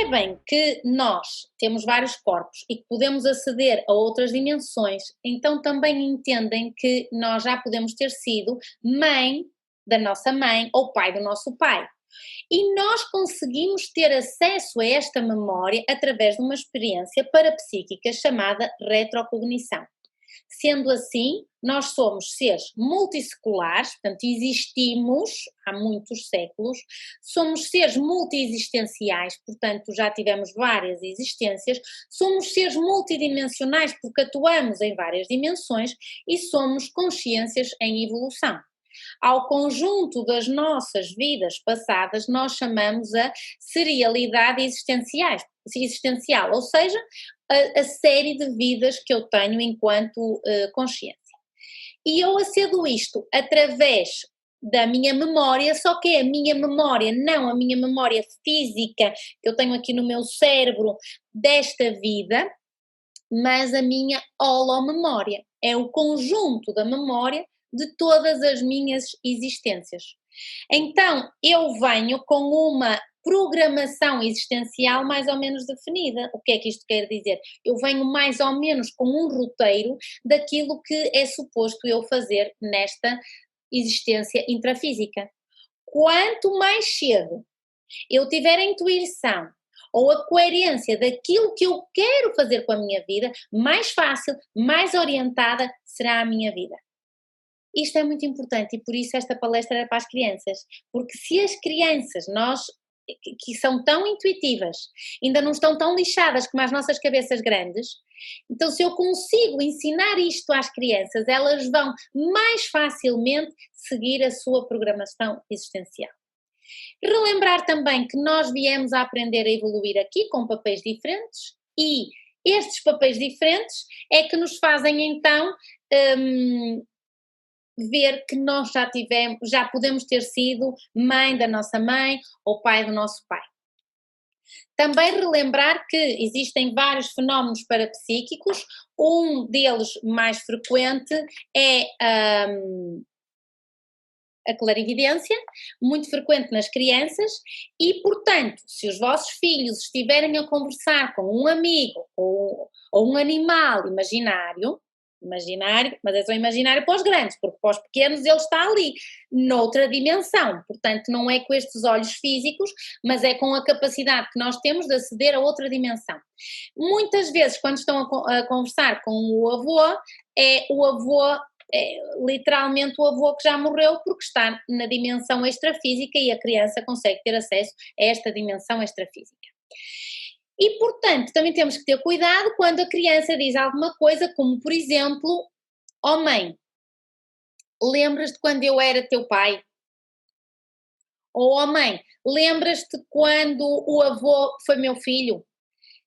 percebem que nós temos vários corpos e que podemos aceder a outras dimensões, então também entendem que nós já podemos ter sido mãe da nossa mãe ou pai do nosso pai. E nós conseguimos ter acesso a esta memória através de uma experiência parapsíquica chamada retrocognição. Sendo assim, nós somos seres multisseculares, portanto existimos há muitos séculos, somos seres multiexistenciais, portanto já tivemos várias existências, somos seres multidimensionais porque atuamos em várias dimensões e somos consciências em evolução. Ao conjunto das nossas vidas passadas nós chamamos a serialidade existencial, ou seja, a série de vidas que eu tenho enquanto consciência. E eu acedo isto através da minha memória, só que é a minha memória, não a minha memória física que eu tenho aqui no meu cérebro desta vida, mas a minha holomemória. É o conjunto da memória de todas as minhas existências. Então, eu venho com uma programação existencial mais ou menos definida. O que é que isto quer dizer? Eu venho mais ou menos com um roteiro daquilo que é suposto eu fazer nesta existência intrafísica. Quanto mais cedo eu tiver a intuição ou a coerência daquilo que eu quero fazer com a minha vida, mais fácil, mais orientada será a minha vida. Isto é muito importante e por isso esta palestra era para as crianças, porque se as crianças, que são tão intuitivas, ainda não estão tão lixadas como as nossas cabeças grandes, então se eu consigo ensinar isto às crianças, elas vão mais facilmente seguir a sua programação existencial. Relembrar também que nós viemos a aprender a evoluir aqui com papéis diferentes e estes papéis diferentes é que nos fazem então ver que nós já podemos ter sido mãe da nossa mãe ou pai do nosso pai. Também relembrar que existem vários fenómenos parapsíquicos, um deles mais frequente é a clarividência, muito frequente nas crianças e, portanto, se os vossos filhos estiverem a conversar com um amigo ou um animal imaginário, mas é só imaginário para os grandes, porque para os pequenos ele está ali, noutra dimensão, portanto não é com estes olhos físicos, mas é com a capacidade que nós temos de aceder a outra dimensão. Muitas vezes quando estão a conversar com o avô, literalmente o avô que já morreu porque está na dimensão extrafísica e a criança consegue ter acesso a esta dimensão extrafísica. E, portanto, também temos que ter cuidado quando a criança diz alguma coisa, como, por exemplo, ó mãe, lembras-te quando eu era teu pai? Ou, ó mãe, lembras-te quando o avô foi meu filho?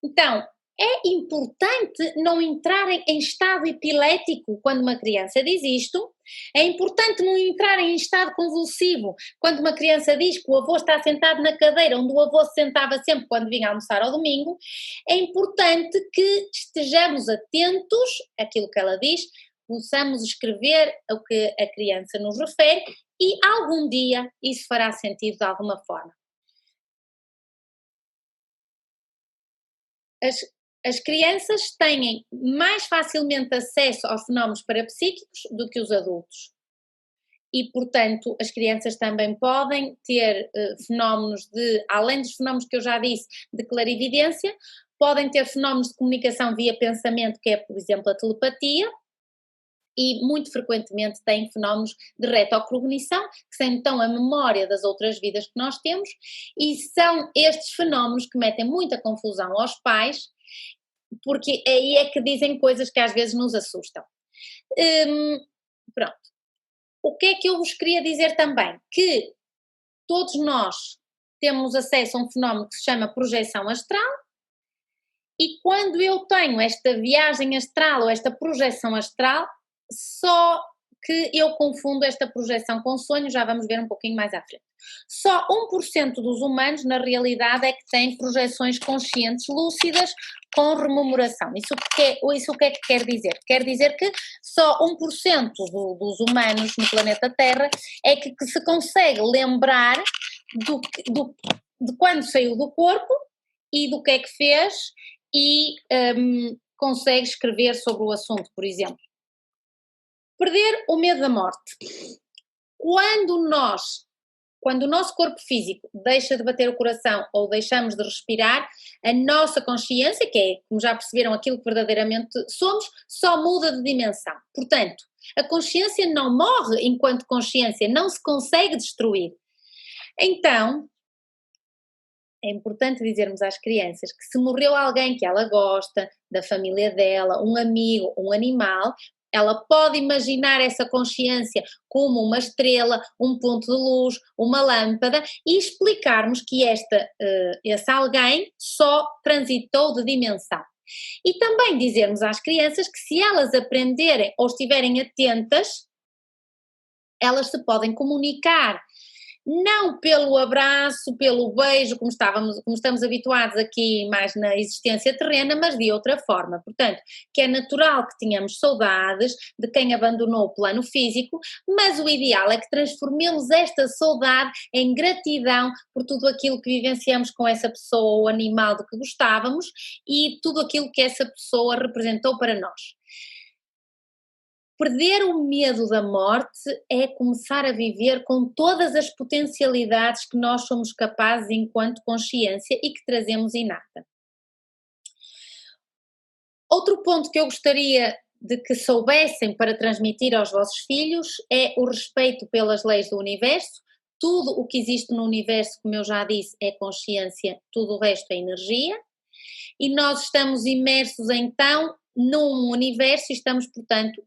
Então, é importante não entrar em estado epilético quando uma criança diz isto, é importante não entrar em estado convulsivo quando uma criança diz que o avô está sentado na cadeira onde o avô se sentava sempre quando vinha almoçar ao domingo, é importante que estejamos atentos àquilo que ela diz, possamos escrever o que a criança nos refere e algum dia isso fará sentido de alguma forma. As crianças têm mais facilmente acesso aos fenómenos parapsíquicos do que os adultos. E, portanto, as crianças também podem ter fenómenos além dos fenómenos que eu já disse, de clarividência, podem ter fenómenos de comunicação via pensamento, que é, por exemplo, a telepatia, e muito frequentemente têm fenómenos de retrocognição, que são então a memória das outras vidas que nós temos, e são estes fenómenos que metem muita confusão aos pais, porque aí é que dizem coisas que às vezes nos assustam. Pronto. O que é que eu vos queria dizer também? Que todos nós temos acesso a um fenómeno que se chama projeção astral, e quando eu tenho esta viagem astral ou esta projeção astral, só que eu confundo esta projeção com sonho, já vamos ver um pouquinho mais à frente. Só 1% dos humanos, na realidade, é que têm projeções conscientes lúcidas com rememoração. Isso o que é que quer dizer? Quer dizer que só 1% dos humanos no planeta Terra é que se consegue lembrar de quando saiu do corpo e do que é que fez e consegue escrever sobre o assunto, por exemplo. Perder o medo da morte. Quando o nosso corpo físico deixa de bater o coração ou deixamos de respirar, a nossa consciência, que é, como já perceberam, aquilo que verdadeiramente somos, só muda de dimensão. Portanto, a consciência não morre enquanto consciência, não se consegue destruir. Então, é importante dizermos às crianças que se morreu alguém que ela gosta, da família dela, um amigo, um animal, ela pode imaginar essa consciência como uma estrela, um ponto de luz, uma lâmpada e explicarmos que esse alguém só transitou de dimensão. E também dizermos às crianças que se elas aprenderem ou estiverem atentas, elas se podem comunicar. Não pelo abraço, pelo beijo, como estamos habituados aqui mais na existência terrena, mas de outra forma. Portanto, que é natural que tenhamos saudades de quem abandonou o plano físico, mas o ideal é que transformemos esta saudade em gratidão por tudo aquilo que vivenciamos com essa pessoa ou animal de que gostávamos e tudo aquilo que essa pessoa representou para nós. Perder o medo da morte é começar a viver com todas as potencialidades que nós somos capazes enquanto consciência e que trazemos inata. Outro ponto que eu gostaria de que soubessem para transmitir aos vossos filhos é o respeito pelas leis do universo. Tudo o que existe no universo, como eu já disse, é consciência, tudo o resto é energia. E nós estamos imersos então num universo e estamos, portanto,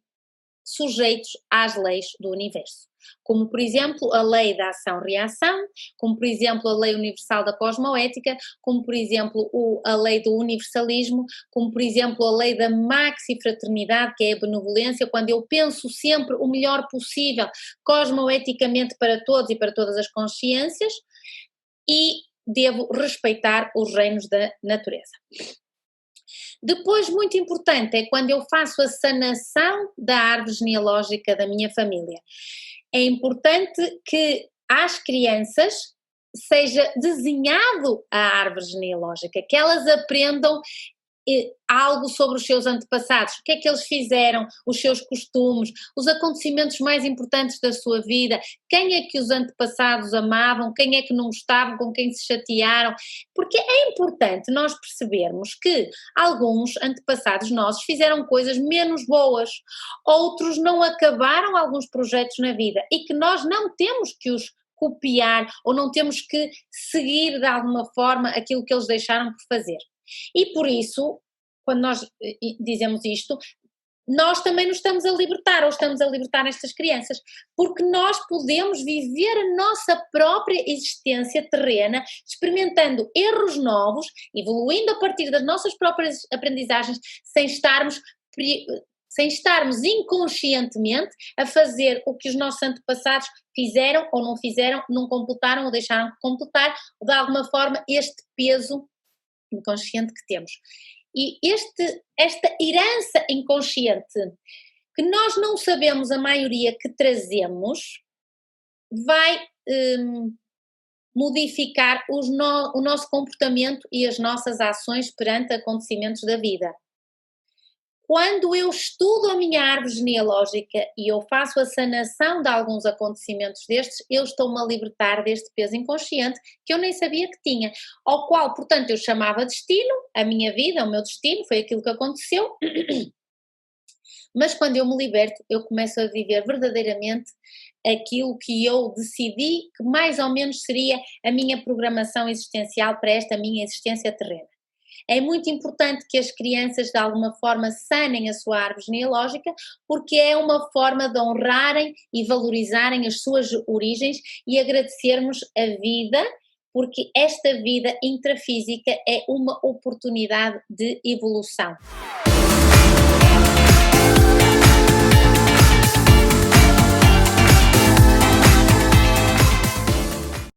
sujeitos às leis do universo, como por exemplo a lei da ação-reação, como por exemplo a lei universal da cosmoética, como por exemplo a lei do universalismo, como por exemplo a lei da maxifraternidade, que é a benevolência, quando eu penso sempre o melhor possível cosmoeticamente para todos e para todas as consciências e devo respeitar os reinos da natureza. Depois, muito importante, é quando eu faço a sanação da árvore genealógica da minha família. É importante que às crianças seja desenhado a árvore genealógica, que elas aprendam algo sobre os seus antepassados, o que é que eles fizeram, os seus costumes, os acontecimentos mais importantes da sua vida, quem é que os antepassados amavam, quem é que não gostavam, com quem se chatearam, porque é importante nós percebermos que alguns antepassados nossos fizeram coisas menos boas, outros não acabaram alguns projetos na vida e que nós não temos que os copiar ou não temos que seguir de alguma forma aquilo que eles deixaram por fazer. E por isso, quando nós dizemos isto, nós também nos estamos a libertar, ou estamos a libertar estas crianças, porque nós podemos viver a nossa própria existência terrena, experimentando erros novos, evoluindo a partir das nossas próprias aprendizagens, sem estarmos inconscientemente a fazer o que os nossos antepassados fizeram ou não fizeram, não completaram ou deixaram de completar, ou de alguma forma este peso inconsciente que temos. E esta herança inconsciente, que nós não sabemos a maioria que trazemos, vai modificar o nosso comportamento e as nossas ações perante acontecimentos da vida. Quando eu estudo a minha árvore genealógica e eu faço a sanação de alguns acontecimentos destes, eu estou-me a libertar deste peso inconsciente que eu nem sabia que tinha, ao qual, portanto, eu chamava destino, a minha vida, o meu destino, foi aquilo que aconteceu, mas quando eu me liberto, eu começo a viver verdadeiramente aquilo que eu decidi que mais ou menos seria a minha programação existencial para esta minha existência terrena. É muito importante que as crianças de alguma forma sanem a sua árvore genealógica, porque é uma forma de honrarem e valorizarem as suas origens e agradecermos a vida, porque esta vida intrafísica é uma oportunidade de evolução.